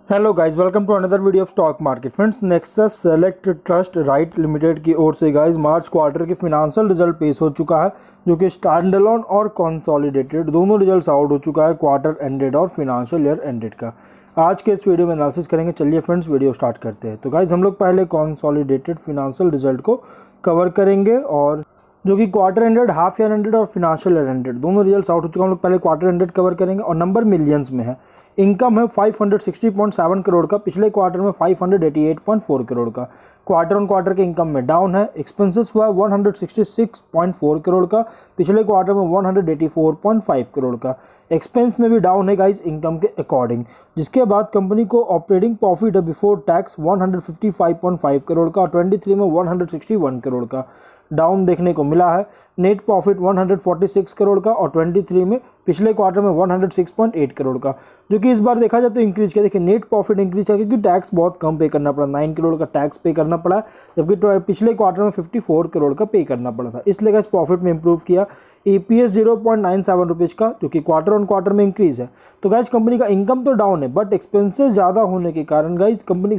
Hello guys, welcome to another video of stock market. Friends, Nexus Select Trust REIT limited की ओर से guys March quarter के financial result पेश हो चुका है, जो कि स्टैंड अलोन और कंसोलिडेटेड दोनों रिजल्ट्स आउट हो चुका है, क्वार्टर एंडेड और फिनेंशियल ईयर एंडेड का। आज के इस वीडियो में एनालिसिस करेंगे। चलिए फ्रेंड्स, वीडियो स्टार्ट करते हैं। तो गाइस, हम लोग पहले कंसोलिडेटेड फिनेंशियल रिजल्ट को कवर करेंगे, और जो कि quarter ended, half year ended और फिनेंशियल ईयर एंडेड दोनों रिजल्ट्स आउट हो चुके हैं। हम लोग पहले क्वार्टर एंडेड कवर करेंगे, और नंबर मिलियंस में है। इनकम है 560.7 करोड़ का, पिछले क्वार्टर में 588.4 करोड़ का। क्वार्टर ऑन क्वार्टर के इनकम में डाउन है। एक्सपेंसेस हुआ 166.4 करोड़ का, पिछले क्वार्टर में 184.5 करोड़ का। एक्सपेंस में भी डाउन है गाइज इनकम के अकॉर्डिंग। जिसके बाद कंपनी को ऑपरेटिंग प्रॉफिट है बिफोर टैक्स 155.5 करोड़ का, और 23 में 161 करोड़ का डाउन देखने को मिला है। नेट प्रॉफिट 146 करोड़ का, और 23 में पिछले क्वार्टर में 106.8 करोड़ का, जो कि इस बार देखा जाए तो इंक्रीज किया। देखिए, नेट प्रॉफिट इंक्रीज किया क्योंकि टैक्स बहुत कम पे करना पड़ा, 9 करोड़ का टैक्स पे करना पड़ा, जबकि पिछले क्वार्टर में 54 करोड़ का पे करना पड़ा था, इसलिए इस प्रॉफिट में इंप्रूव किया। EPS 0.97 रुपीज़ का, जो कि क्वार्टर ऑन क्वार्टर में इंक्रीज है। तो गाइज, कंपनी का इनकम तो डाउन है, बट एक्सपेंसेस ज़्यादा होने के कारण गाइज कंपनी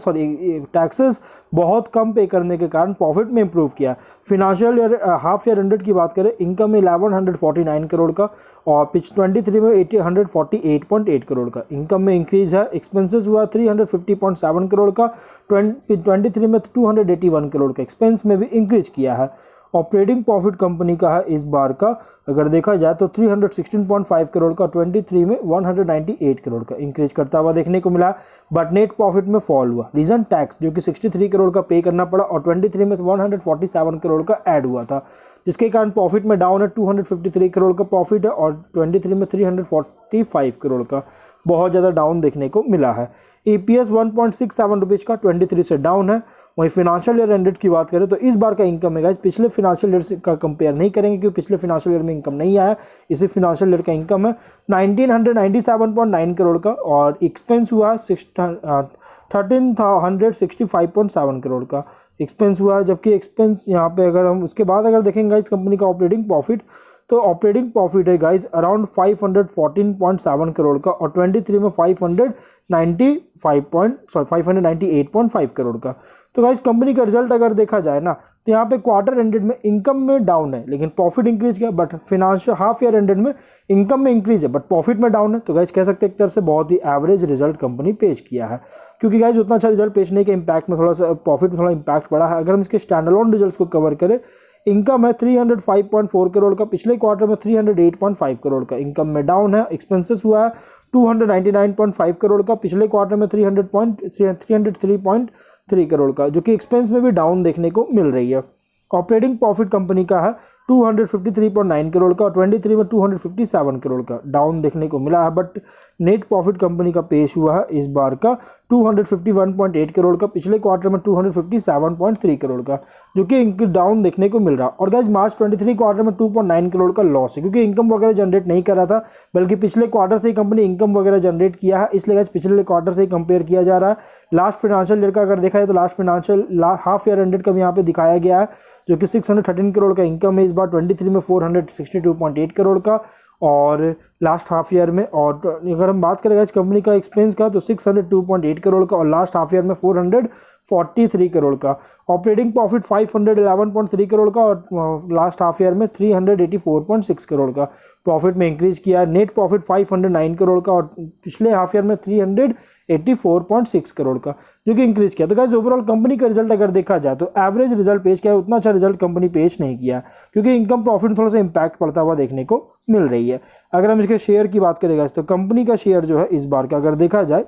टैक्सेस बहुत कम पे करने के कारण प्रॉफिट में इंप्रूव किया। Financial year half year ended की बात करें, इनकम में 1149 करोड़ का, और 23 में 148.8 करोड़ का इनकम में इंक्रीज है। एक्सपेंसेस हुआ 350.7 करोड़ का, 23 में 281 करोड़ का। एक्सपेंस में भी इंक्रीज किया है। ऑपरेटिंग प्रॉफिट कंपनी का है इस बार का, अगर देखा जाए तो 316.5 करोड़ का, 23 में 198 करोड़ का इंक्रीज करता हुआ देखने को मिला। बट नेट प्रॉफिट में फॉल हुआ, रीजन टैक्स, जो कि 63 करोड़ का पे करना पड़ा, और 23 में 147 करोड़ का ऐड हुआ था, जिसके कारण प्रॉफिट में डाउन है। 253 करोड़ का प्रॉफिट है, और 23 में 345 करोड़ का बहुत ज़्यादा डाउन देखने को मिला है। EPS 1.67 रुपीज़ का, 23 से डाउन है। वहीं फिनेंशियल ईयर एंडेड की बात करें तो इस बार का इनकम है गाइस, पिछले फिनेंशियल ईयर का कंपेयर नहीं करेंगे क्योंकि पिछले फिनेंशियल ईयर में इनकम नहीं आया। इसी फिनेंशियल ईयर का इनकम है 1997.9 करोड़ का, और एक्सपेंस हुआ 1365.7 करोड़ का एक्सपेंस हुआ। जबकि एक्सपेंस यहाँ पे अगर हम उसके बाद अगर देखेंगे इस कंपनी का ऑपरेटिंग प्रॉफिट, तो ऑपरेटिंग प्रॉफिट है गाइज अराउंड 514.7 करोड़ का, और 23 में 598.5 करोड़ का। तो गाइज, कंपनी का रिजल्ट अगर देखा जाए ना, तो यहाँ पे क्वार्टर एंडेड में इनकम में डाउन है, लेकिन प्रॉफिट इंक्रीज किया। But financial half year ended में इनकम में इंक्रीज है, बट प्रॉफिट में डाउन है। तो गाइज, कह सकते हैं एक तरह से बहुत ही एवरेज रिजल्ट कंपनी पेश किया है, क्योंकि गाइज उतना अच्छा रिजल्ट पेश नहीं के इम्पैक्ट में थोड़ा सा प्रॉफिट में थोड़ा इम्पैक्ट पड़ा है। अगर हम इसके स्टैंड अलोन रिजल्ट्स को कवर करें, इनकम है 305.4 करोड़ का, पिछले क्वार्टर में 308.5 करोड़ का इनकम में डाउन है। एक्सपेंसेस हुआ है 299.5 करोड़ का, पिछले क्वार्टर में 303.3 करोड़ का, जो कि एक्सपेंस में भी डाउन देखने को मिल रही है। ऑपरेटिंग प्रॉफिट कंपनी का है 253.9 करोड़ का, और 23 में 257 करोड़ का डाउन देखने को मिला है। बट नेट प्रॉफिट कंपनी का पेश हुआ है इस बार का 251.8 करोड़ का, पिछले क्वार्टर में 257.3 करोड़ का, जो कि इनकी डाउन देखने को मिल रहा। और गाइस, मार्च 23 क्वार्टर में 2.9 करोड़ का लॉस है, क्योंकि इनकम वगैरह जनरेट नहीं कर रहा था, बल्कि पिछले क्वार्टर से ही कंपनी इनकम वगैरह जनरेट किया है, इसलिए गाइस पिछले क्वार्टर से ही कंपेयर किया जा रहा है। लास्ट फिनेंशियल ईयर का अगर देखा जाए तो last financial half year ended का भी यहाँ पे दिखाया गया है, जो कि 613 करोड़ का इनकम है इस बार, 23 में 462.8 करोड़ का, और लास्ट हाफ ईयर में। और अगर हम बात करें इस कंपनी का एक्सपेंस का, तो 602.8 करोड़ का, और लास्ट हाफ ईयर में 443 करोड़ का। ऑपरेटिंग प्रॉफिट 511.3 करोड़ का, और लास्ट हाफ ईयर में 384.6 करोड़ का प्रॉफिट में इंक्रीज किया। नेट प्रॉफिट 509 करोड़ का, और पिछले हाफ ईयर में 384.6 करोड़ का, जो कि इंक्रीज किया। तो गाइस, ओवरऑल कंपनी का रिजल्ट अगर देखा जाए तो एवरेज रिजल्ट पेश किया है, उतना अच्छा रिजल्ट कंपनी पेश नहीं किया, क्योंकि इनकम प्रॉफिट में थोड़ा सा इंपैक्ट पड़ता हुआ देखने को मिल रही है। अगर हम इसके शेयर की बात करेंगे तो कंपनी का शेयर जो है इस बार का अगर देखा जाए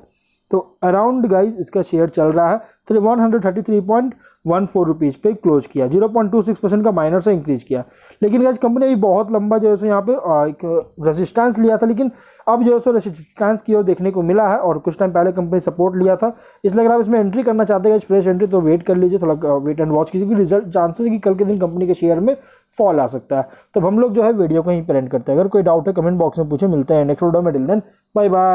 तो अराउंड गाइज इसका शेयर चल रहा है 133.14 रुपीज़ पे क्लोज किया, 0.26% का माइनर से इंक्रीज किया। लेकिन गाइज, कंपनी अभी बहुत लंबा जो है सो यहाँ पे एक रेजिस्टेंस लिया था, लेकिन अब जो है सो रेजिस्टेंस की ओर देखने को मिला है, और कुछ टाइम पहले कंपनी सपोर्ट लिया था। इसलिए अगर आप इसमें एंट्री करना चाहते हैं फ्रेश एंट्री, तो वेट कर लीजिए, थोड़ा वेट एंड वॉच कीजिए, क्योंकि रिजल्ट चांसेस है कि कल के दिन कंपनी के शेयर में फॉल आ सकता है। तो हम लोग जो है वीडियो को यहीं पर एंड करते हैं। अगर कोई डाउट है कमेंट बॉक्स में पूछे। मिलते हैं नेक्स्ट वीडियो में, टिल देन बाय बाय।